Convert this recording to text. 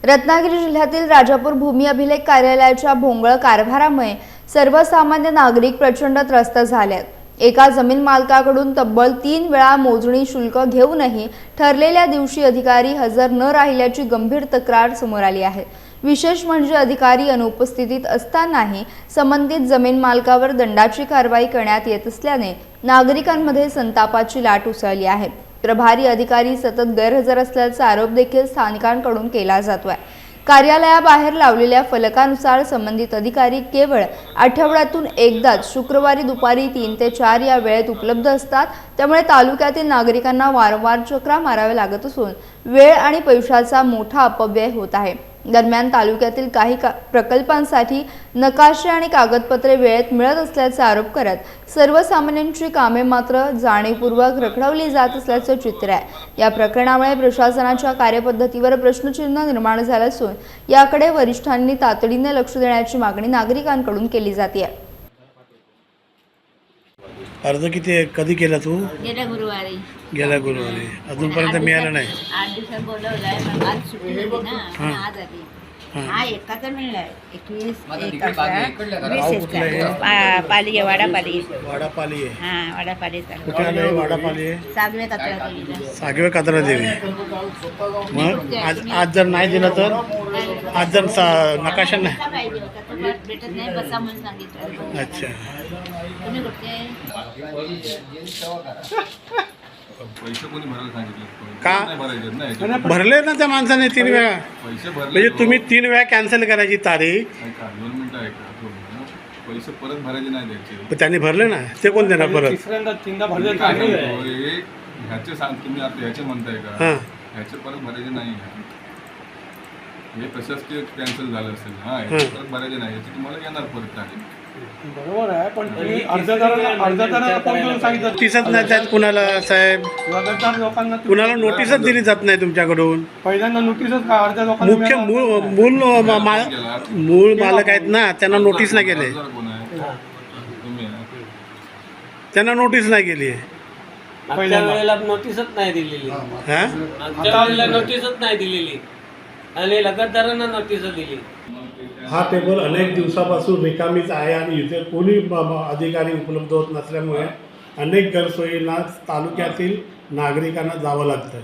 रत्नागिरी जिल्ह्यातील राजापूर भूमी अभिलेख कार्यालयाच्या भोंगळ कारभारामुळे सर्वसामान्य नागरिक प्रचंड त्रस्त झालेत। एका जमीन मालकाकडून तब्बल 3 वेळा मोजणी शुल्क घेऊनही ठरलेल्या दिवशी अधिकारी हजर न राहिल्याची गंभीर तक्रार समोर आली आहे। विशेष म्हणजे अधिकारी अनुपस्थितीत असतानाही संबंधित जमीन मालकावर दंडाची कारवाई करण्यात येत असल्याने नागरिकांमध्ये संतापाची लाट उसळली आहे। प्रभारी अधिकारी सतत गैरहजर असल्याचा आरोप देखील स्थानिकांकडून केला जातोय। कार्यालयाबाहेर लावलेल्या फलकानुसार संबंधित अधिकारी केवळ आठवड्यातून एकदाच शुक्रवारी दुपारी 3 ते 4 या वेळेत उपलब्ध असतात। त्यामुळे तालुक्यातील नागरिकांना वारंवार चक्रा माराव्या लागत असून वेळ आणि पैशाचा मोठा अपव्यय होत आहे। दरम्यान तालुक्यातील काही प्रकल्पांसाठी नकाशे आणि कागदपत्रे वेळेत मिळत असल्याचा आरोप करत सर्वसामान्यांची कामे मात्र जाणीवपूर्वक रखडवली जात असल्याचे चित्र आहे। या प्रकरणामुळे प्रशासनाच्या कार्यपद्धतीवर प्रश्नचिन्ह निर्माण झाले असून याकडे वरिष्ठांनी तातडीने लक्ष देण्याची मागणी नागरिकांकडून केली जाते। अर्ज किती कधी केला तू? गेल्या गुरुवारी अजूनपर्यंत मिळालं नाही। 8 दिवसात बोलवलंय, पण आज सुट्टी होती ना, पण आज आली। हा एकाचा मिळलाय 21 पाली आहे, वाडापाली वाडापाली आहे। हा वाडापाली कुठे आलं? वाडापाली आहे, सागवे कचरा देवीला। सागवे कात्रा देवी। मग आज जर नाही दिलं तर आज जर नकाशा नाही पाहिजे होता तो भेटत नाही, बसा म्हणून सांगितलं। अच्छा, तुम्ही कुठे? पैसे कोणी भरायला सांगितले? का नाही भरायचे ना, भरले ना त्या माणसाने 3 वेळा। पैसे भरले म्हणजे तुम्ही 3 वेळा कॅन्सल करायची तारीख, ऐका 2 मिनिटं ऐका, पैसे परत भरायचे नाही द्यायचे। पण त्यांनी भरले ना, ते कोण देणार परत? तिसऱ्यांदा भरले काय ह्याचे सांग, तुम्ही आता ह्याचे म्हणताय का? हां, ह्याचे परत भरायचे नाही, हे प्रशासकीय कॅन्सल झालं असेल। हा ह्याचे परत भरायचे नाही, याची तुम्हाला येणार परत तारीख। बरोबर आहे, पण तुम्ही अर्जदारांना फोन करून सांगितलं नोटीसच नाही जात कुणाला साहेब, अर्जदार लोकांना कुणाला नोटीसच दिली जात नाही तुमच्याकडून। पहिल्यांदा नोटीसच का अर्ध्या लोकांना मुख्य मूळ मालक आहेत ना, त्यांना नोटीस नाही केले, कोण आहे? तुम्ही आहे. त्यांना नोटीस नाही केली। मागच्या वेळेला नोटीसच नाही दिलेली, हां, मागच्या वेळेला नोटीसच नाही दिलेली आणि लगातारांना नोटीस दिली। हा टेबल अनेक दिवसापासून रिकामीच आहे आणि इथे कोणी अधिकारी उपलब्ध होत नसल्यामुळे अनेक गैरसोयींना तालुक्यातील नागरिकांना जावं लागतं।